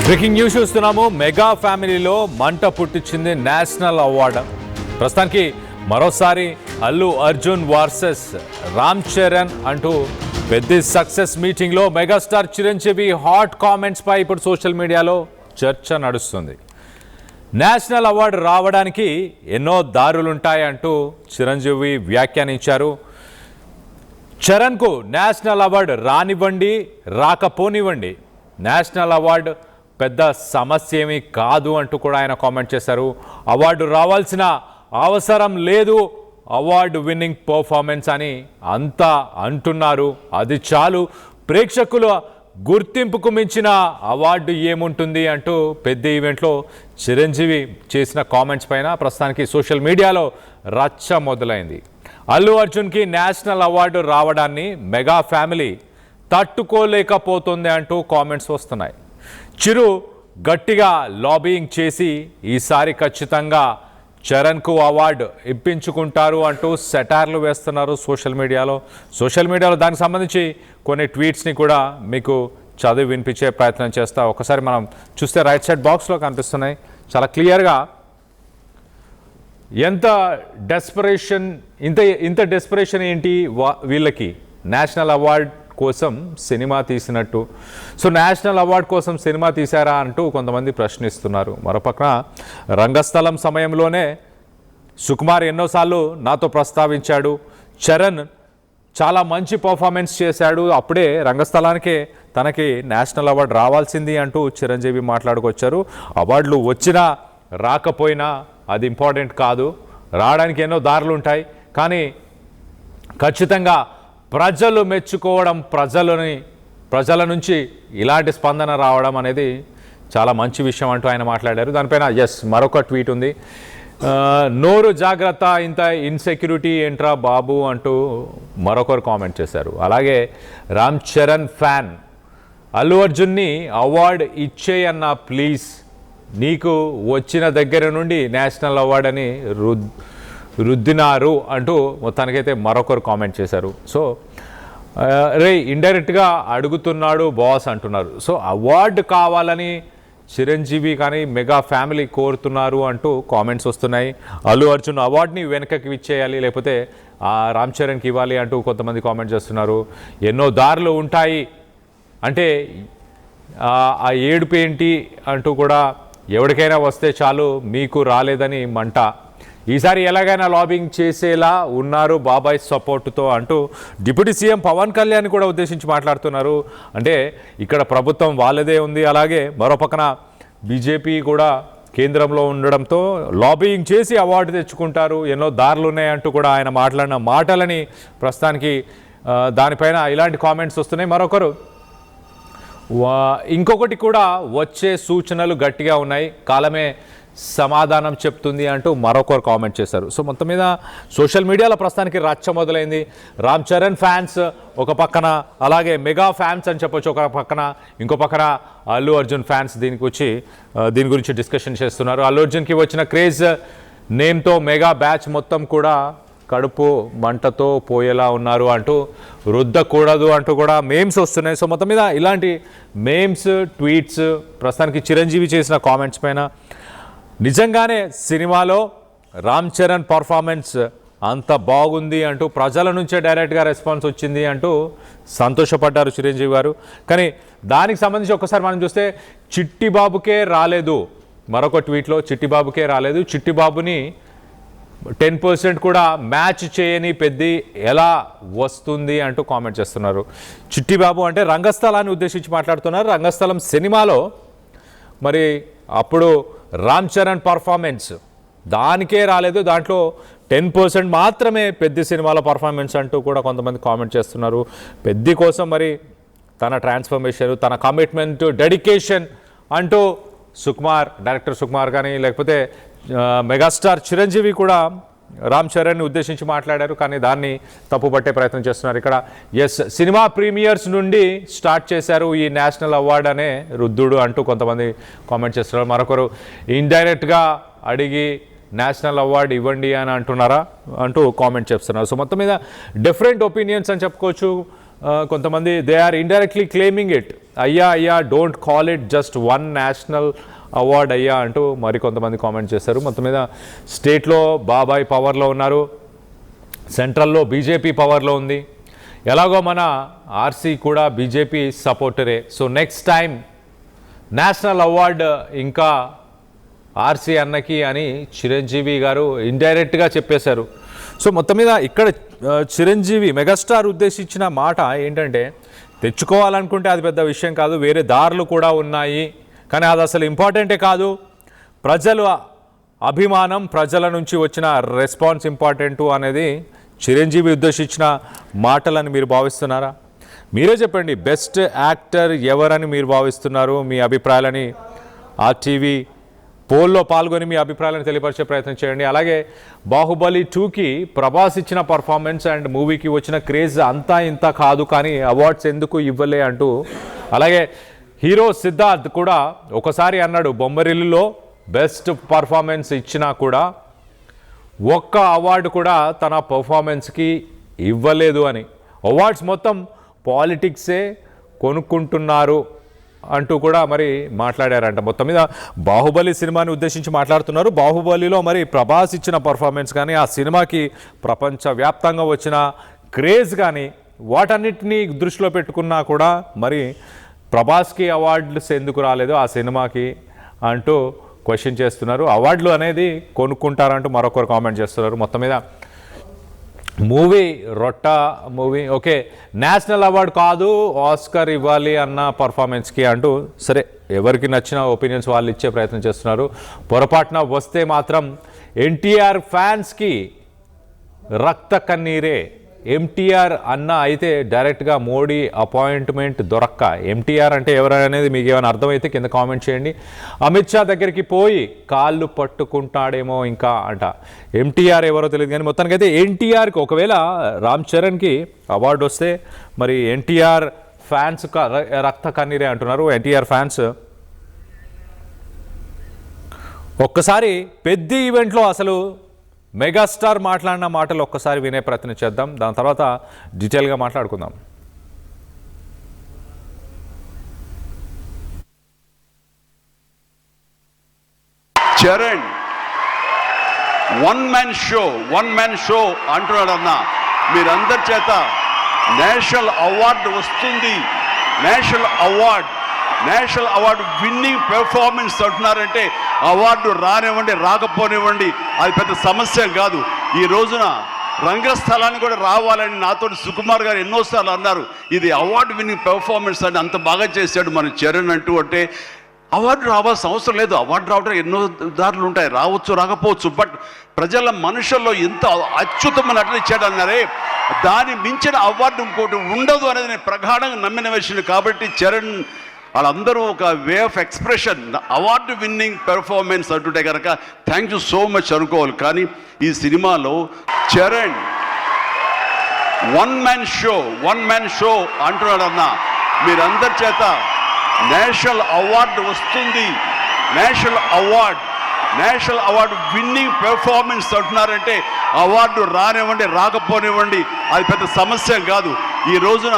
Breaking news చూస్తున్నాము. Mega ఫ్యామిలీలో మంట పుట్టించింది నేషనల్ అవార్డు. ప్రస్తుతానికి మరోసారి అల్లు అర్జున్ వర్సెస్ రామ్ చరణ్ అంటూ పెద్ద సక్సెస్ మీటింగ్లో మెగాస్టార్ చిరంజీవి హాట్ కామెంట్స్ పై ఇప్పుడు సోషల్ మీడియాలో చర్చ నడుస్తుంది. నేషనల్ అవార్డు రావడానికి ఎన్నో దారులుంటాయంటూ చిరంజీవి వ్యాఖ్యానించారు. చరణ్కు నేషనల్ అవార్డు రానివ్వండి, రాకపోనివ్వండి, నేషనల్ అవార్డు పెద్ద సమస్య ఏమీ కాదు అంటూ కూడా ఆయన కామెంట్ చేశారు. అవార్డు రావాల్సిన అవసరం లేదు, అవార్డు విన్నింగ్ పర్ఫార్మెన్స్ అని అంతా అంటున్నారు. అది చాలు, ప్రేక్షకుల గుర్తింపుకు మించిన అవార్డు ఏముంటుంది అంటూ పెద్ద ఈవెంట్లో చిరంజీవి చేసిన కామెంట్స్ పైన ప్రస్తుతానికి సోషల్ మీడియాలో రచ్చ మొదలైంది. అల్లు అర్జున్కి నేషనల్ అవార్డు రావడాన్ని మెగా ఫ్యామిలీ తట్టుకోలేకపోతుంది అంటూ కామెంట్స్ వస్తున్నాయి. చిరు గట్టిగా లాబియింగ్ చేసి ఈసారి ఖచ్చితంగా చరణ్కు అవార్డు ఇప్పించుకుంటారు అంటూ సెటార్లు వేస్తున్నారు సోషల్ మీడియాలో. దానికి సంబంధించి కొన్ని ట్వీట్స్ని కూడా మీకు చదివి వినిపించే ప్రయత్నం చేస్తా. ఒకసారి మనం చూస్తే రైట్ సైడ్ బాక్స్లో కనిపిస్తున్నాయి చాలా క్లియర్గా. ఎంత డెస్పరేషన్, ఇంత డెస్పరేషన్ ఏంటి వీళ్ళకి? నేషనల్ అవార్డ్ కోసం సినిమా తీసినట్టు. సో నేషనల్ అవార్డ్ కోసం సినిమా తీశారా అంటూ కొంతమంది ప్రశ్నిస్తున్నారు. మరోపక్కన రంగస్థలం సమయంలోనే సుకుమార్ ఎన్నోసార్లు నాతో ప్రస్తావించాడు, చరణ్ చాలా మంచి పర్ఫార్మెన్స్ చేశాడు, అప్పుడే రంగస్థలానికే తనకి నేషనల్ అవార్డు రావాల్సింది అంటూ చిరంజీవి మాట్లాడుకొచ్చారు. అవార్డులు వచ్చినా రాకపోయినా అది ఇంపార్టెంట్ కాదు, రావడానికి ఎన్నో దారులు ఉంటాయి, కానీ ఖచ్చితంగా ప్రజలు మెచ్చుకోవడం, ప్రజల నుంచి ఇలాంటి స్పందన రావడం అనేది చాలా మంచి విషయం అంటూ ఆయన మాట్లాడారు. దానిపైన మరొక ట్వీట్ ఉంది. నోరు జాగ్రత్త, ఇంత ఇన్సెక్యూరిటీ ఏంట్రా బాబు అంటూ మరొకరు కామెంట్ చేశారు. అలాగే రామ్ చరణ్ ఫ్యాన్, అల్లు అర్జున్ని అవార్డు ఇచ్చేయన్నా ప్లీజ్, నీకు వచ్చిన దగ్గర నుండి నేషనల్ అవార్డు అని రుద్దినారు అంటూ మొత్తానికైతే మరొకరు కామెంట్ చేశారు. సో ఇండైరెక్ట్గా అడుగుతున్నాడు బాస్ అంటున్నారు. సో అవార్డు కావాలని చిరంజీవి కానీ మెగా ఫ్యామిలీ కోరుతున్నారు అంటూ కామెంట్స్ వస్తున్నాయి. అల్లు అర్జున్ అవార్డుని వెనకకి ఇచ్చేయాలి, లేకపోతే రామ్ చరణ్కి ఇవ్వాలి అంటూ కొంతమంది కామెంట్ చేస్తున్నారు. ఎన్నో దారులు ఉంటాయి అంటే ఆ ఏడుపు ఏంటి అంటూ కూడా, ఎవరికైనా వస్తే చాలు, మీకు రాలేదని మంట, ఈసారి ఎలాగైనా లాబింగ్ చేసేలా ఉన్నారు బాబాయ్ సపోర్టుతో అంటూ డిప్యూటీ సీఎం పవన్ కళ్యాణ్ కూడా ఉద్దేశించి మాట్లాడుతున్నారు. అంటే ఇక్కడ ప్రభుత్వం వాళ్ళదే ఉంది, అలాగే మరో పక్కన బీజేపీ కూడా కేంద్రంలో ఉండడంతో లాబింగ్ చేసి అవార్డు తెచ్చుకుంటారు, ఎన్నో దారులు ఉన్నాయంటూ కూడా ఆయన మాట్లాడిన మాటలని ప్రస్తుతానికి దానిపైన ఇలాంటి కామెంట్స్ వస్తున్నాయి. మరొకరు ఇంకొకటి కూడా వచ్చే సూచనలు గట్టిగా ఉన్నాయి, కాలమే సమాధానం చెప్తుంది అంటూ మరొకరు కామెంట్ చేశారు. సో మొత్తం మీద సోషల్ మీడియాలో ప్రస్తుతానికి రచ్చ మొదలైంది. రామ్ చరణ్ ఫ్యాన్స్ ఒక పక్కన, అలాగే మెగా ఫ్యాన్స్ అని చెప్పొచ్చు ఒక పక్కన, ఇంకో పక్కన అల్లు అర్జున్ ఫ్యాన్స్ దీని గురించి డిస్కషన్ చేస్తున్నారు. అల్లు అర్జున్కి వచ్చిన క్రేజ్ నేమ్తో మెగా బ్యాచ్ మొత్తం కూడా కడుపు మంటతో పోయేలా ఉన్నారు అంటూ, రుద్దకూడదు అంటూ కూడా మేమ్స్ వస్తున్నాయి. సో మొత్తం మీద ఇలాంటి మేమ్స్, ట్వీట్స్ ప్రస్తుతానికి చిరంజీవి చేసిన కామెంట్స్ పైన, నిజంగానే సినిమాలో రామ్ చరణ్ పర్ఫార్మెన్స్ అంత బాగుంది అంటూ ప్రజల నుంచే డైరెక్ట్గా రెస్పాన్స్ వచ్చింది అంటూ సంతోషపడ్డారు చిరంజీవి గారు. కానీ దానికి సంబంధించి ఒకసారి మనం చూస్తే చిట్టిబాబుకే రాలేదు, మరొక ట్వీట్లో చిట్టిబాబుకే రాలేదు, చిట్టిబాబుని 10% కూడా మ్యాచ్ చేయని పెద్ది ఎలా వస్తుంది అంటూ కామెంట్ చేస్తున్నారు. చిట్టిబాబు అంటే రంగస్థలాన్ని ఉద్దేశించి మాట్లాడుతున్నారు. రంగస్థలం సినిమాలో మరి అప్పుడు రామ్ చరణ్ పర్ఫార్మెన్స్ దానికే రాలేదు, దాంట్లో 10% మాత్రమే పెద్ద సినిమాలో పర్ఫార్మెన్స్ అంటూ కూడా కొంతమంది కామెంట్ చేస్తున్నారు. పెద్ది కోసం మరి తన ట్రాన్స్ఫర్మేషన్, తన కమిట్మెంట్, డెడికేషన్ అంటూ డైరెక్టర్ సుకుమార్ కానీ లేకపోతే మెగాస్టార్ చిరంజీవి కూడా రామ్ చరణ్ని ఉద్దేశించి మాట్లాడారు, కానీ దాన్ని తప్పుపట్టే ప్రయత్నం చేస్తున్నారు. ఇక్కడ సినిమా ప్రీమియర్స్ నుండి స్టార్ట్ చేశారు ఈ నేషనల్ అవార్డు అనే రుద్దుడు అంటూ కొంతమంది కామెంట్ చేస్తున్నారు. మరొకరు ఇండైరెక్ట్గా అడిగి నేషనల్ అవార్డు ఇవ్వండి అని అంటున్నారా అంటూ కామెంట్ చేస్తున్నారు. సో మొత్తం మీద డిఫరెంట్ ఒపీనియన్స్ అని చెప్పుకోవచ్చు. కొంతమంది they or indirectly claiming it. అయ్యా అయ్యా don't call it just one national award అయ్యా అంటూ మరికొంతమంది కామెంట్ చేశారు. మొత్తం మీద స్టేట్లో బాబాయ్ పవర్లో ఉన్నారు, సెంట్రల్లో బీజేపీ పవర్లో ఉంది. ఎలాగో మన ఆర్సీ కూడా బీజేపీ సపోర్టరే. So next time national award ఇంకా ఆర్సీ అన్నకి అని చిరంజీవి గారు ఇండైరెక్ట్గా చెప్పేశారు. సో మొత్తం మీద ఇక్కడ చిరంజీవి మెగాస్టార్ ఉద్దేశించిన మాట ఏంటంటే, తెచ్చుకోవాలనుకుంటే అది పెద్ద విషయం కాదు, వేరే దారులు కూడా ఉన్నాయి, కానీ అది అసలు ఇంపార్టెంటే కాదు. ప్రజల అభిమానం, ప్రజల నుంచి వచ్చిన రెస్పాన్స్ ఇంపార్టెంటు అనేది చిరంజీవి ఉద్దేశించిన మాటలని మీరు భావిస్తున్నారా? మీరే చెప్పండి. బెస్ట్ యాక్టర్ ఎవరని మీరు భావిస్తున్నారు? మీ అభిప్రాయాలని RTV పోల్లో పాల్గొని మీ అభిప్రాయాలను తెలియపరిచే ప్రయత్నం చేయండి. అలాగే బాహుబలి 2కి ప్రభాస్ ఇచ్చిన పర్ఫార్మెన్స్ అండ్ మూవీకి వచ్చిన క్రేజ్ అంతా ఇంత కాదు, కానీ అవార్డ్స్ ఎందుకు ఇవ్వలే అంటూ. అలాగే హీరో సిద్ధార్థ్ కూడా ఒకసారి అన్నాడు, బొమ్మరిల్లులో బెస్ట్ పర్ఫార్మెన్స్ ఇచ్చినా కూడా ఒక్క అవార్డు కూడా తన పర్ఫార్మెన్స్కి ఇవ్వలేదు అని. అవార్డ్స్ మొత్తం పాలిటిక్సే కొనుక్కుంటున్నారు అంటూ కూడా మరి మాట్లాడారంట. మొత్తం మీద బాహుబలి సినిమాని ఉద్దేశించి మాట్లాడుతున్నారు. బాహుబలిలో మరి ప్రభాస్ ఇచ్చిన పర్ఫార్మెన్స్ కానీ, ఆ సినిమాకి ప్రపంచవ్యాప్తంగా వచ్చిన క్రేజ్ కానీ, వాటన్నిటినీ దృష్టిలో పెట్టుకున్నా కూడా మరి ప్రభాస్కి అవార్డులు ఎందుకు రాలేదు ఆ సినిమాకి అంటూ క్వశ్చన్ చేస్తున్నారు. అవార్డులు అనేది కొనుక్కుంటారంటూ మరొకరు కామెంట్ చేస్తున్నారు. మొత్తం మీద మూవీ రొట్ట మూవీ, ఓకే నేషనల్ అవార్డు కాదు, ఆస్కర్ ఇవ్వాలి అన్న పర్ఫార్మెన్స్కి అంటూ. సరే, ఎవరికి నచ్చిన ఒపీనియన్స్ వాళ్ళు ఇచ్చే ప్రయత్నం చేస్తున్నారు. పొరపాటున వస్తే మాత్రం ఎన్టీఆర్ ఫ్యాన్స్కి రక్త కన్నీరే. MTR అన్న అయితే డైరెక్ట్గా మోడీ అపాయింట్మెంట్ దొరక్క. MTR అంటే ఎవరనేది మీకు ఏమైనా అర్థమైతే కింద కామెంట్ చేయండి. అమిత్ షా దగ్గరికి పోయి కాళ్ళు పట్టుకుంటాడేమో ఇంకా అంట. MTR ఎవరో తెలియదు, కానీ మొత్తానికైతే NTRకి ఒకవేళ రామ్ చరణ్కి అవార్డు వస్తే మరి NTR ఫ్యాన్స్ రక్త కన్నీరే అంటున్నారు. NTR ఫ్యాన్స్ ఒక్కసారి పెద్ద ఈవెంట్లో అసలు మెగాస్టార్ మాట్లాడిన మాటలు ఒక్కసారి వినే ప్రయత్నం చేద్దాం, దాని తర్వాత డీటెయిల్గా మాట్లాడుకుందాం. చరణ్ వన్ మ్యాన్ షో అంటున్నాడన్నా. మీరందరి చేత నేషనల్ అవార్డు వస్తుంది, నేషనల్ అవార్డు విన్నింగ్ పెర్ఫార్మెన్స్ అంటున్నారంటే అవార్డు రానివ్వండి రాకపోనివ్వండి అది పెద్ద సమస్య కాదు. ఈ రోజున రంగస్థలాన్ని కూడా రావాలని నాతో సుకుమార్ గారు ఎన్నోసార్లు అన్నారు. ఇది అవార్డు విన్నింగ్ పెర్ఫార్మెన్స్ అని అంత బాగా చేశాడు మన చరణ్ అంటూ. అంటే అవార్డు రావాల్సిన అవసరం లేదు, అవార్డు రావడం ఎన్నో దారులు ఉంటాయి, రావచ్చు రాకపోవచ్చు. బట్ ప్రజల మనుషుల్లో ఎంత అత్యుత్తమ నటన ఇచ్చాడు అన్నారే, దాన్ని మించిన అవార్డు ఇంకోటి ఉండదు అనేది నేను ప్రగాఢంగా నమ్మిన విషయం. కాబట్టి చరణ్ వాళ్ళందరూ ఒక way of expression, award winning performance అంటుంటే కనుక థ్యాంక్ యూ సో మచ్ అనుకోవాలి. కానీ ఈ సినిమాలో చరణ్ వన్ మ్యాన్ షో అంటున్నాడన్నా. మీరందరి చేత నేషనల్ అవార్డు వస్తుంది, నేషనల్ అవార్డు విన్నింగ్ పెర్ఫార్మెన్స్ అంటున్నారంటే అవార్డు రానివ్వండి రాకపోనివ్వండి అది పెద్ద సమస్య కాదు. ఈ రోజున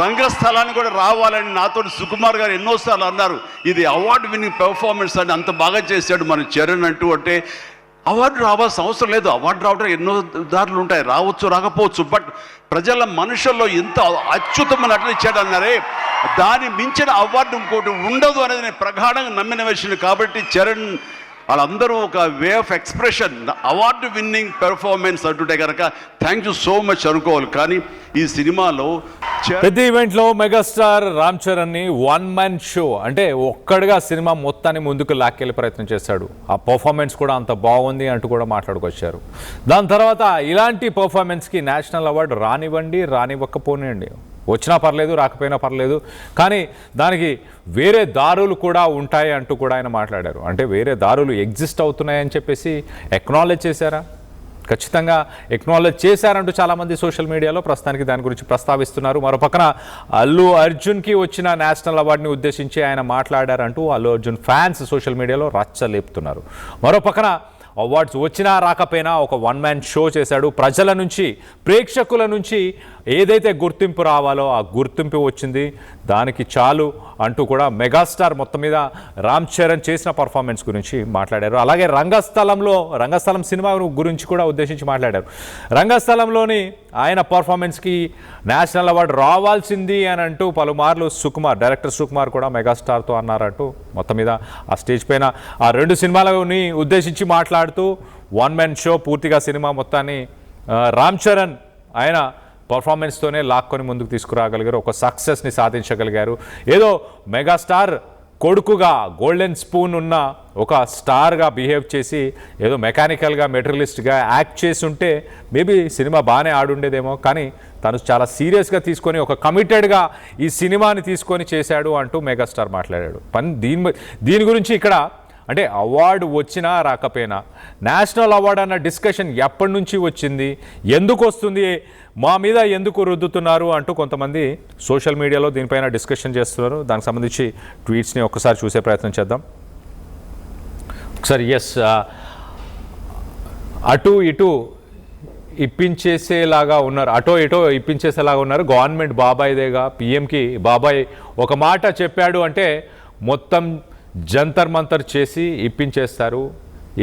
రంగస్థలాన్ని కూడా రావాలని నాతో సుకుమార్ గారు ఎన్నోసార్లు అన్నారు. ఇది అవార్డు విన్నింగ్ పెర్ఫార్మెన్స్ అని అంత బాగా చేశాడు మన చరణ్ అంటూ. అంటే అవార్డు రావాల్సిన అవసరం లేదు, అవార్డు రావడం ఎన్నో దారులు ఉంటాయి, రావచ్చు రాకపోవచ్చు. బట్ ప్రజల మనుషుల్లో ఎంత అత్యుత్తమ నటన ఇచ్చాడు అన్నారే, దాన్ని మించిన అవార్డు ఇంకోటి ఉండదు అనేది నేను ప్రగాఢంగా నమ్మిన విషయం. కాబట్టి చరణ్ వాళ్ళందరూ ఒక way of expression, award winning performance అంటుంటే కనుక థ్యాంక్ యూ సో మచ్ అనుకోవాలి. కానీ ఈ సినిమాలో పెద్ద ఈవెంట్లో మెగాస్టార్ రామ్ చరణ్ని వన్ మ్యాన్ షో అంటే ఒక్కడిగా సినిమా మొత్తాన్ని ముందుకు లాక్కెళ్ళే ప్రయత్నం చేశాడు. ఆ పర్ఫార్మెన్స్ కూడా అంత బాగుంది అంటూ కూడా మాట్లాడుకొచ్చారు. దాని తర్వాత ఇలాంటి పర్ఫార్మెన్స్కి నేషనల్ అవార్డు రానివ్వండి రానివ్వకపోనివ్వండి, వచ్చినా పర్లేదు రాకపోయినా పర్లేదు, కానీ దానికి వేరే దారులు కూడా ఉంటాయి అంటూ కూడా ఆయన మాట్లాడారు. అంటే వేరే దారులు ఎగ్జిస్ట్ అవుతున్నాయని చెప్పేసి ఎక్నాలెడ్జ్ చేశారా? ఖచ్చితంగా ఎక్నాలెడ్జ్ చేశారంటూ చాలామంది సోషల్ మీడియాలో ప్రస్తుతానికి దాని గురించి ప్రస్తావిస్తున్నారు. మరో పక్కన అల్లు అర్జున్కి వచ్చిన నేషనల్ అవార్డుని ఉద్దేశించి ఆయన మాట్లాడారంటూ అల్లు అర్జున్ ఫ్యాన్స్ సోషల్ మీడియాలో రచ్చలేపుతున్నారు. మరో పక్కన అవార్డ్స్ వచ్చినా రాకపోయినా ఒక వన్ మ్యాన్ షో చేశాడు. ప్రజల నుంచి, ప్రేక్షకుల నుంచి ఏదైతే గుర్తింపు రావాలో ఆ గుర్తింపు వచ్చింది, దానికి చాలు అంటూ కూడా మెగాస్టార్ మొత్తం మీద రామ్ చరణ్ చేసిన పర్ఫార్మెన్స్ గురించి మాట్లాడారు. అలాగే రంగస్థలం సినిమా గురించి కూడా ఉద్దేశించి మాట్లాడారు. రంగస్థలంలోని ఆయన పర్ఫార్మెన్స్కి నేషనల్ అవార్డు రావాల్సింది అని అంటూ పలుమార్లు డైరెక్టర్ సుకుమార్ కూడా మెగాస్టార్తో అన్నారంటూ మొత్తం మీద ఆ స్టేజ్ పైన ఆ 2 సినిమాలని ఉద్దేశించి మాట్లాడుతూ వన్ మ్యాన్ షో పూర్తిగా సినిమా మొత్తాన్ని రామ్ చరణ్ ఆయన పర్ఫార్మెన్స్తోనే లాక్కొని ముందుకు తీసుకురాగలిగారు, ఒక సక్సెస్ని సాధించగలిగారు. ఏదో మెగాస్టార్ కొడుకుగా గోల్డెన్ స్పూన్ ఉన్న ఒక స్టార్గా బిహేవ్ చేసి ఏదో మెకానికల్గా మెటీరియలిస్ట్గా యాక్ట్ చేసి ఉంటే మేబీ సినిమా బాగానే ఆడుండేదేమో, కానీ తను చాలా సీరియస్గా తీసుకొని ఒక కమిటెడ్గా ఈ సినిమాని తీసుకొని చేశాడు అంటూ మెగాస్టార్ మాట్లాడాడు. దీని గురించి ఇక్కడ అంటే అవార్డు వచ్చినా రాకపోయినా నేషనల్ అవార్డు అన్న డిస్కషన్ ఎప్పటి నుంచి వచ్చింది, ఎందుకు వస్తుంది, మా మీద ఎందుకు రుద్దుతున్నారు అంటూ కొంతమంది సోషల్ మీడియాలో దీనిపైన డిస్కషన్ చేస్తున్నారు. దానికి సంబంధించి ట్వీట్స్ని ఒక్కసారి చూసే ప్రయత్నం చేద్దాం. ఒకసారి అటు ఇటు ఇప్పించేసేలాగా ఉన్నారు. గవర్నమెంట్ బాబాయ్దేగా, పిఎంకి బాబాయ్ ఒక మాట చెప్పాడు అంటే మొత్తం జంతర్ మంతర్ చేసి ఇప్పించేస్తారు.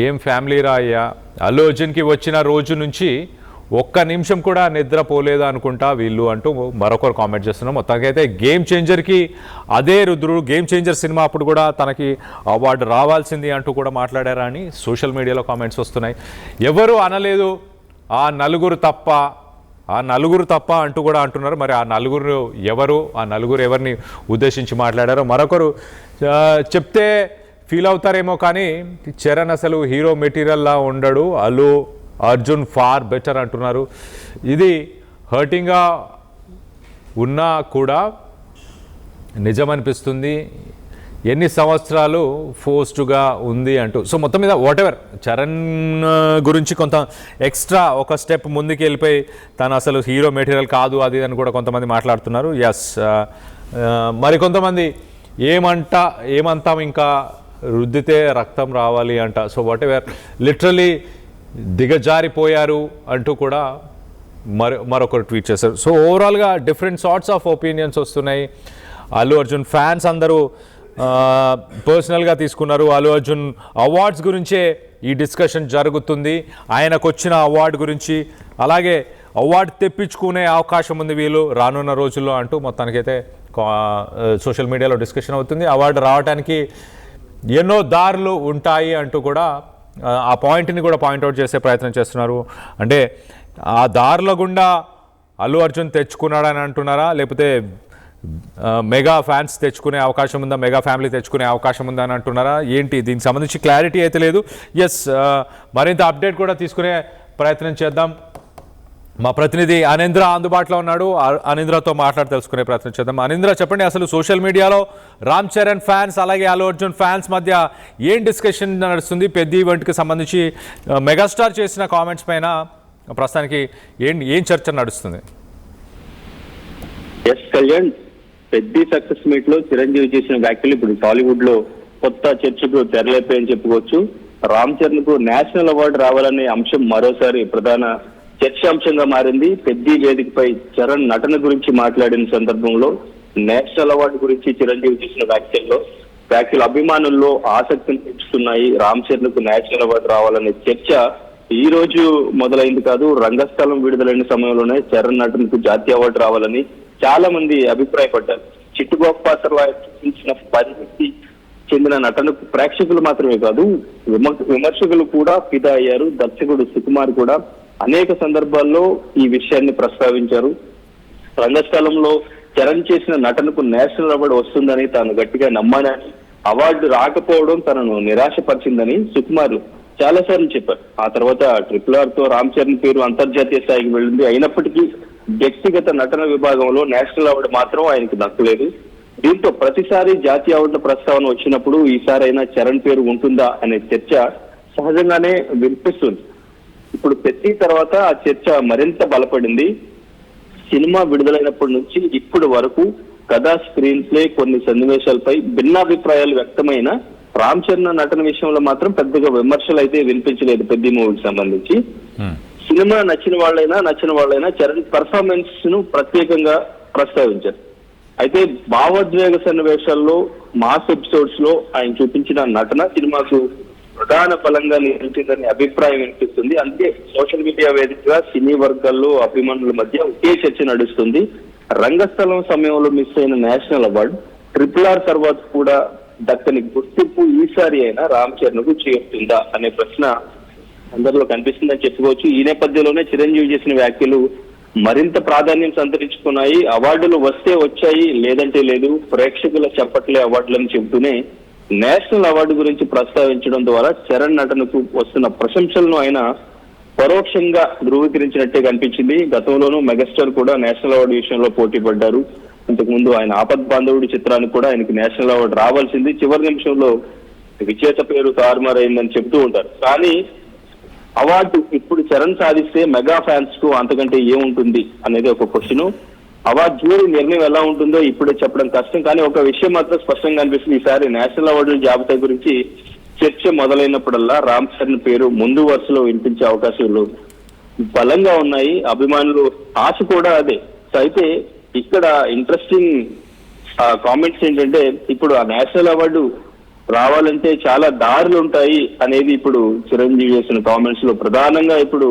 ఏం ఫ్యామిలీ రా అయ్యా, అల్లు అర్జున్కి వచ్చిన రోజు నుంచి ఒక్క నిమిషం కూడా నిద్రపోలేదు అనుకుంటా వీళ్ళు అంటూ మరొకరు కామెంట్ చేస్తున్నాం. మొత్తానికైతే గేమ్ చేంజర్కి అదే రుద్రుడు, గేమ్ చేంజర్ సినిమా అప్పుడు కూడా తనకి అవార్డు రావాల్సింది అంటూ కూడా మాట్లాడారా అని సోషల్ మీడియాలో కామెంట్స్ వస్తున్నాయి. ఎవరు అనలేదు ఆ నలుగురు తప్ప అంటూ కూడా అంటున్నారు. మరి ఆ నలుగురు ఎవరిని ఉద్దేశించి మాట్లాడారో మరొకరు చెప్తే ఫీల్ అవుతారేమో, కానీ చరణ్ అసలు హీరో మెటీరియల్లా ఉండడు, అల్లు అర్జున్ ఫార్ బెటర్ అంటున్నారు. ఇది హర్టింగ్గా ఉన్నా కూడా నిజమనిపిస్తుంది, ఎన్ని సంవత్సరాలు ఫోర్స్డ్గా ఉంది అంటూ. సో మొత్తం మీద వాటెవర్ చరణ్ గురించి కొంత ఎక్స్ట్రా ఒక స్టెప్ ముందుకు వెళ్ళిపోయి తను అసలు హీరో మెటీరియల్ కాదు అది అని కూడా కొంతమంది మాట్లాడుతున్నారు. మరి కొంతమంది ఏమంటాం ఇంకా రుద్దితే రక్తం రావాలి అంట. సో వాటెవర్ లిటరలీ దిగజారిపోయారు అంటూ కూడా మరొకరు ట్వీట్ చేశారు. సో ఓవరాల్గా డిఫరెంట్ సార్ట్స్ ఆఫ్ ఒపీనియన్స్ వస్తున్నాయి. అల్లు అర్జున్ ఫ్యాన్స్ అందరూ పర్సనల్గా తీసుకున్నారు. అల్లు అర్జున్ అవార్డ్స్ గురించే ఈ డిస్కషన్ జరుగుతుంది, ఆయనకు వచ్చిన అవార్డు గురించి, అలాగే అవార్డు తెప్పించుకునే అవకాశం ఉంది వీళ్ళు రానున్న రోజుల్లో అంటూ మొత్తానికైతే సోషల్ మీడియాలో డిస్కషన్ అవుతుంది. అవార్డు రావడానికి ఎన్నో దారులు ఉంటాయి అంటూ కూడా ఆ పాయింట్ని కూడా పాయింట్అవుట్ చేసే ప్రయత్నం చేస్తున్నారు. అంటే ఆ దారుల గుండా అల్లు అర్జున్ తెచ్చుకున్నాడని అంటున్నారా, లేకపోతే మెగా ఫ్యాన్స్ తెచ్చుకునే అవకాశం ఉందా, మెగా ఫ్యామిలీ తెచ్చుకునే అవకాశం ఉందా అని అంటున్నారా, ఏంటి దీనికి సంబంధించి క్లారిటీ అయితే లేదు. మరింత అప్డేట్ కూడా తీసుకునే ప్రయత్నం చేద్దాం. మా ప్రతినిధి అనేంద్ర అందుబాటులో ఉన్నాడు, అనేంద్రతో మాట్లాడి తెలుసుకునే ప్రయత్నం చేద్దాం. అనేంద్ర, చెప్పండి, అసలు సోషల్ మీడియాలో రామ్ చరణ్ ఫ్యాన్స్ అలాగే అల్లు అర్జున్ ఫ్యాన్స్ మధ్య ఏం డిస్కషన్ నడుస్తుంది? పెద్ద ఈవెంట్కి సంబంధించి మెగాస్టార్ చేసిన కామెంట్స్ పైన ప్రస్తుతానికి ఏం చర్చ నడుస్తుంది? కళ్యాణ్, పెద్ద సక్సెస్ మీట్ లో చిరంజీవి చేసిన వ్యాఖ్యలు ఇప్పుడు టాలీవుడ్ లో కొత్త చర్చకు తెరలేపాయని చెప్పుకోవచ్చు. రామ్ చరణ్ కు నేషనల్ అవార్డు రావాలనే అంశం మరోసారి ప్రధాన చర్చాంశంగా మారింది. పెద్ద వేదికపై చరణ్ నటన గురించి మాట్లాడిన సందర్భంలో నేషనల్ అవార్డు గురించి చిరంజీవి చేసిన వ్యాఖ్యలు అభిమానుల్లో ఆసక్తిని పెంచుతున్నాయి. రామ్ చరణ్ కు నేషనల్ అవార్డు రావాలనే చర్చ ఈ రోజు మొదలైంది కాదు. రంగస్థలం విడుదలైన సమయంలోనే చరణ్ నటనకు జాతీయ అవార్డు రావాలని చాలా మంది అభిప్రాయపడ్డారు. చిట్టుగోపాసర్లా చూపించిన పరిస్థితి చెందిన నటనకు ప్రేక్షకులు మాత్రమే కాదు, విమర్శకులు కూడా ఫిదా అయ్యారు. దర్శకుడు సుకుమార్ కూడా అనేక సందర్భాల్లో ఈ విషయాన్ని ప్రస్తావించారు. రంగస్థలంలో చరణ్ చేసిన నటనకు నేషనల్ అవార్డు వస్తుందని తాను గట్టిగా నమ్మానని, అవార్డు రాకపోవడం తనను నిరాశపరిచిందని సుకుమార్ చాలాసార్లు చెప్పారు. ఆ తర్వాత RRR తో రామ్ చరణ్ పేరు అంతర్జాతీయ స్థాయికి వెళ్ళింది. అయినప్పటికీ వ్యక్తిగత నటన విభాగంలో నేషనల్ అవార్డు మాత్రం ఆయనకు దక్కలేదు. దీంతో ప్రతిసారి జాతీయ అవార్డుల ప్రస్తావన వచ్చినప్పుడు ఈసారైనా చరణ్ పేరు ఉంటుందా అనే చర్చ సహజంగానే వినిపిస్తుంది. ఇప్పుడు పెద్ద తర్వాత ఆ చర్చ మరింత బలపడింది. సినిమా విడుదలైనప్పటి నుంచి ఇప్పటి వరకు కథా, స్క్రీన్ ప్లే, కొన్ని సన్నివేశాలపై భిన్నాభిప్రాయాలు వ్యక్తమైన రామ్ చరణ్ నటన విషయంలో మాత్రం పెద్దగా విమర్శలు అయితే వినిపించలేదు పెద్ద మూవీకి సంబంధించి. సినిమా నచ్చిన వాళ్ళైనా చరణ్ పర్ఫార్మెన్స్ ను ప్రత్యేకంగా ప్రస్తావించారు. అయితే భావోద్వేగ సన్నివేశాల్లో మాస్ ఎపిసోడ్స్ లో ఆయన చూపించిన నటన సినిమాకు ప్రధాన బలంగా నిలిచిందనే అభిప్రాయం వినిపిస్తుంది. అందుకే సోషల్ మీడియా వేదికగా సినీ వర్గాల్లో అభిమానుల మధ్య ఒకే చర్చ నడుస్తుంది. రంగస్థలం సమయంలో మిస్ అయిన నేషనల్ అవార్డు RRR తర్వాత కూడా దక్కని గుర్తింపు ఈసారి అయినా రామ్ చరణ్ కు చేరుతుందా అనే ప్రశ్న అందరిలో కనిపిస్తుందని చెప్పుకోవచ్చు. ఈ నేపథ్యంలోనే చిరంజీవి చేసిన వ్యాఖ్యలు మరింత ప్రాధాన్యం సంతరించుకున్నాయి. అవార్డులు వస్తే వచ్చాయి, లేదంటే లేదు, ప్రేక్షకుల చెప్పట్లే అవార్డులని చెబుతూనే నేషనల్ అవార్డు గురించి ప్రస్తావించడం ద్వారా చరణ్ నటనకు వస్తున్న ప్రశంసలను ఆయన పరోక్షంగా ధృవీకరించినట్టే కనిపించింది. గతంలోనూ మెగాస్టార్ కూడా నేషనల్ అవార్డు విషయంలో పోటీ పడ్డారు. ఇంతకుముందు ఆయన ఆపద్ బాంధవుడి చిత్రానికి కూడా ఆయనకి నేషనల్ అవార్డు రావాల్సింది. చివరి నిమిషంలో విజేత పేరు తారుమారైందని చెప్తూ ఉంటారు. కానీ అవార్డు ఇప్పుడు చరణ్ సాధిస్తే మెగా ఫ్యాన్స్ కు అంతకంటే ఏముంటుంది అనేది ఒక క్వశ్చన్. అవార్డు జ్యూరీ నిర్ణయం ఎలా ఉంటుందో ఇప్పుడే చెప్పడం కష్టం. కానీ ఒక విషయం మాత్రం స్పష్టంగా అనిపిస్తుంది. ఈసారి నేషనల్ అవార్డుల జాబితా గురించి చర్చ మొదలైనప్పుడల్లా రామ్ చరణ్ పేరు ముందు వరుసలో వినిపించే అవకాశాలు బలంగా ఉన్నాయి. అభిమానులు ఆశ కూడా అదే. సో అయితే ఇక్కడ ఇంట్రెస్టింగ్ కామెంట్స్ ఏంటంటే, ఇప్పుడు ఆ నేషనల్ అవార్డు రావాలంటే చాలా దారులు ఉంటాయి అనేది ఇప్పుడు చిరంజీవి చేసిన కామెంట్స్ లో ప్రధానంగా ఇప్పుడు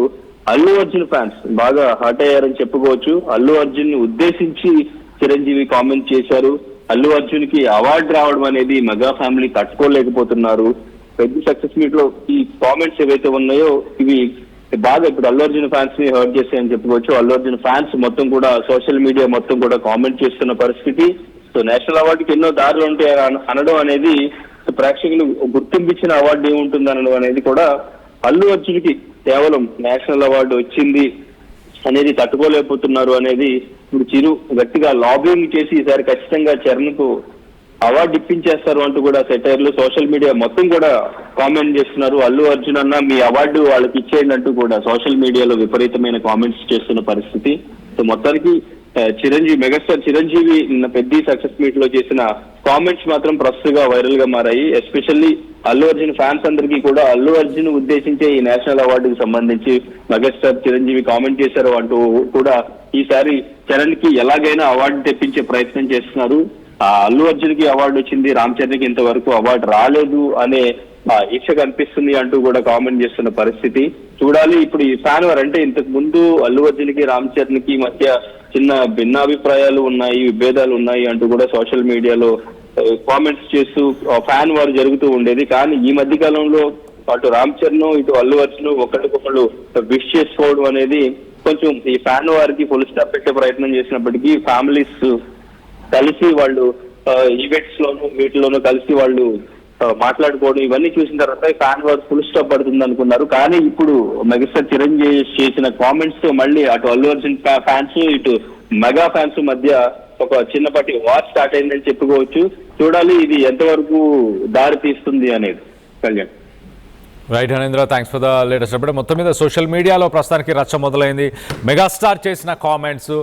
అల్లు అర్జున్ ఫ్యాన్స్ బాగా హర్ట్ అయ్యారని చెప్పుకోవచ్చు. అల్లు అర్జున్ ని ఉద్దేశించి చిరంజీవి కామెంట్ చేశారు. అల్లు అర్జున్ కి అవార్డు రావడం అనేది మెగా ఫ్యామిలీ తట్టుకోలేకపోతున్నారు. పెద్ద సక్సెస్ మీట్ లో ఈ కామెంట్స్ ఏవైతే ఉన్నాయో ఇవి బాగా ఇప్పుడు అల్లు అర్జున్ ఫ్యాన్స్ ని హర్ట్ చేస్తాయని చెప్పుకోవచ్చు. అల్లు అర్జున్ ఫ్యాన్స్ మొత్తం కూడా సోషల్ మీడియా మొత్తం కూడా కామెంట్ చేస్తున్న పరిస్థితి. సో నేషనల్ అవార్డుకి ఎన్నో దారులు ఉంటాయి అనడం అనేది ప్రేక్షకులు గుర్తింపించిన అవార్డు ఏముంటుంది అనడం అనేది కూడా అల్లు అర్జున్ కి కేవలం నేషనల్ అవార్డు వచ్చింది అనేది తట్టుకోలేకపోతున్నారు అనేది ఇప్పుడు చిరు గట్టిగా లాబింగ్ చేసి ఈసారి ఖచ్చితంగా చరణ్ కు అవార్డు ఇప్పించేస్తారు అంటూ కూడా సెటైర్లు సోషల్ మీడియా మొత్తం కూడా కామెంట్ చేస్తున్నారు. అల్లు అర్జున్ అన్న మీ అవార్డు వాళ్ళకి ఇచ్చేయండి అంటూ కూడా సోషల్ మీడియాలో విపరీతమైన కామెంట్స్ చేస్తున్న పరిస్థితి. సో మొత్తానికి చిరంజీవి మెగాస్టార్ చిరంజీవి నిన్న పెద్ద సక్సెస్ మీట్ లో చేసిన కామెంట్స్ మాత్రం ప్రస్తుతంగా వైరల్ గా మారాయి. ఎస్పెషల్లీ అల్లు అర్జున్ ఫ్యాన్స్ అందరికీ కూడా అల్లు అర్జున్ ఉద్దేశించే ఈ నేషనల్ అవార్డుకి సంబంధించి మెగాస్టార్ చిరంజీవి కామెంట్ చేశారు అంటూ కూడా ఈసారి చరణ్ కి ఎలాగైనా అవార్డు తెప్పించే ప్రయత్నం చేస్తున్నారు. అల్లు అర్జున్ కి అవార్డు వచ్చింది, రామ్ చరణ్ కి ఇంతవరకు అవార్డు రాలేదు అనే ఈక్ష కనిపిస్తుంది అంటూ కూడా కామెంట్ చేస్తున్న పరిస్థితి. చూడాలి ఇప్పుడు ఈ ఫ్యాన్ వార్ అంటే ఇంతకు ముందు అల్లు అర్జున్ కి రామ్ చరణ్ కి మధ్య చిన్న భిన్నాభిప్రాయాలు ఉన్నాయి, విభేదాలు ఉన్నాయి అంటూ కూడా సోషల్ మీడియాలో కామెంట్స్ చేస్తూ ఫ్యాన్ వార్ జరుగుతూ ఉండేది. కానీ ఈ మధ్య కాలంలో అటు రామ్ చరణ్ ఇటు అల్లు అర్జున్ ఒకరికొకళ్ళు విష్ చేసుకోవడం అనేది కొంచెం ఈ ఫ్యాన్ వారికి ఫుల్ స్టాప్ పెట్టే ప్రయత్నం చేసినప్పటికీ ఫ్యామిలీస్ కలిసి వాళ్ళు ఈవెంట్స్ లోను వీటిలోనూ కలిసి వాళ్ళు మాట్లాడుకోవడం ఇవన్నీ చూసిన తర్వాత ఫ్యాన్ వార్ ఫుల్ స్టాప్ పడుతుంది అనుకున్నారు. కానీ ఇప్పుడు మెగాస్టార్ చిరంజీవి చేసిన కామెంట్స్ తో మళ్ళీ అటు అల్లు అర్జున్ ఫ్యాన్స్ ఇటు మెగా ఫ్యాన్స్ మధ్య ఒక చిన్నపాటి వార్ స్టార్ట్ అయిందని చెప్పుకోవచ్చు. చూడాలి ఇది ఎంతవరకు దారి తీస్తుంది అనేది. Kalyan. Right Hanendra, thanks for the latest update. మొత్తం మీద సోషల్ మీడియాలో ప్రస్తుతానికి రచ్చ మొదలైంది. మెగాస్టార్ చేసిన కామెంట్స్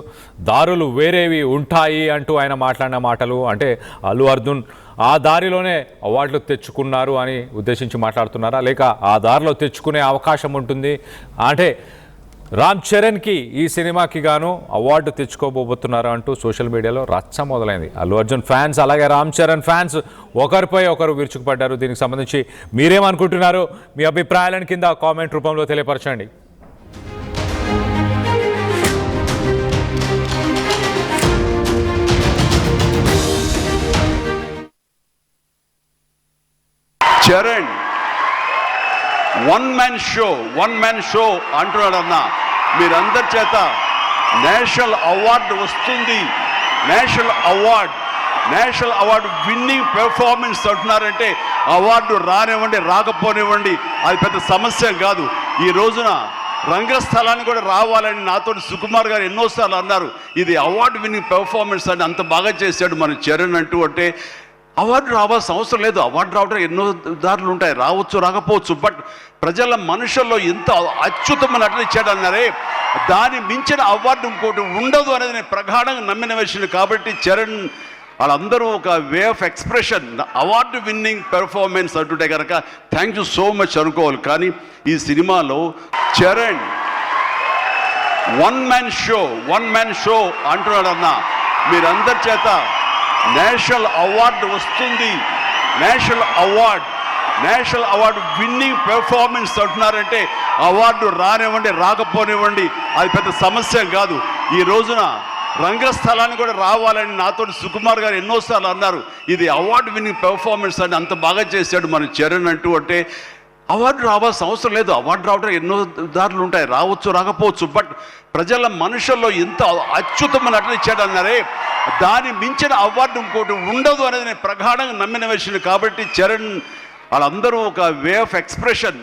దారులు వేరేవి ఉంటాయి అంటూ ఆయన మాట్లాడిన మాటలు అంటే అల్లు అర్జున్ ఆ దారిలోనే అవార్డులు తెచ్చుకున్నారు అని ఉద్దేశించి మాట్లాడుతున్నారా, లేక ఆ దారిలో తెచ్చుకునే అవకాశం ఉంటుంది అంటే రామ్ చరణ్కి ఈ సినిమాకి గాను అవార్డు తెచ్చుకోబోతున్నారు అంటూ సోషల్ మీడియాలో రచ్చ మొదలైంది. అల్లు అర్జున్ ఫ్యాన్స్ అలాగే రామ్ చరణ్ ఫ్యాన్స్ ఒకరిపై ఒకరు విరుచుకుపడ్డారు. దీనికి సంబంధించి మీరేమనుకుంటున్నారు? మీ అభిప్రాయాలను కింద కామెంట్ రూపంలో తెలియపరచండి. చరణ్ వన్ మ్యాన్ షో అంటున్నాడన్నా మీరందరి చేత నేషనల్ అవార్డు వస్తుంది, నేషనల్ అవార్డు విన్నింగ్ పెర్ఫార్మెన్స్ అంటున్నారంటే అవార్డు రానివ్వండి రాకపోనివ్వండి అది పెద్ద సమస్య కాదు. ఈ రోజున రంగస్థలాన్ని కూడా రావాలని నాతో సుకుమార్ గారు ఎన్నోసార్లు అన్నారు. ఇది అవార్డు విన్నింగ్ పెర్ఫార్మెన్స్ అని అంత బాగా చేశాడు మన చరణ్ అంటూ. అంటే అవార్డు రావాల్సిన అవసరం లేదు. అవార్డు రావడం ఎన్నో దారులు ఉంటాయి, రావచ్చు రాకపోవచ్చు. బట్ ప్రజల మనుషుల్లో ఎంత అత్యుత్తమ నటన ఇచ్చాడు అన్నారే, దాన్ని మించిన అవార్డు ఇంకోటి ఉండదు అనేది నేను ప్రగాఢంగా నమ్మిన విషయం. కాబట్టి చరణ్ వాళ్ళందరూ ఒక way of expression award winning performance అంటుంటే కనుక థ్యాంక్ యూ సో మచ్ అనుకోవాలి. కానీ ఈ సినిమాలో చరణ్ వన్ మ్యాన్ షో అంటున్నాడన్నా మీరందరి చేత నేషనల్ అవార్డు వస్తుంది, నేషనల్ అవార్డు విన్నింగ్ పెర్ఫార్మెన్స్ అంటున్నారంటే అవార్డు రానివ్వండి రాకపోనివ్వండి అది పెద్ద సమస్య కాదు. ఈ రోజున రంగస్థలాన్ని కూడా రావాలని నాతో సుకుమార్ గారు ఎన్నోసార్లు అన్నారు. ఇది అవార్డు విన్నింగ్ పెర్ఫార్మెన్స్ అని అంత బాగా చేశాడు మన చరణ్ అంటూ. అంటే అవార్డు రావాల్సిన అవసరం లేదు, అవార్డు రావడం ఎన్నో దారులు ఉంటాయి, రావచ్చు రాకపోవచ్చు. బట్ ప్రజల మనుషుల్లో ఎంత అత్యుత్తమ నటన ఇచ్చాడన్నారే, దాన్ని మించిన అవార్డు ఇంకోటి ఉండదు అనేది నేను ప్రగాఢంగా నమ్మిన విషయం. కాబట్టి చరణ్ వాళ్ళందరూ ఒక వే ఆఫ్ ఎక్స్ప్రెషన్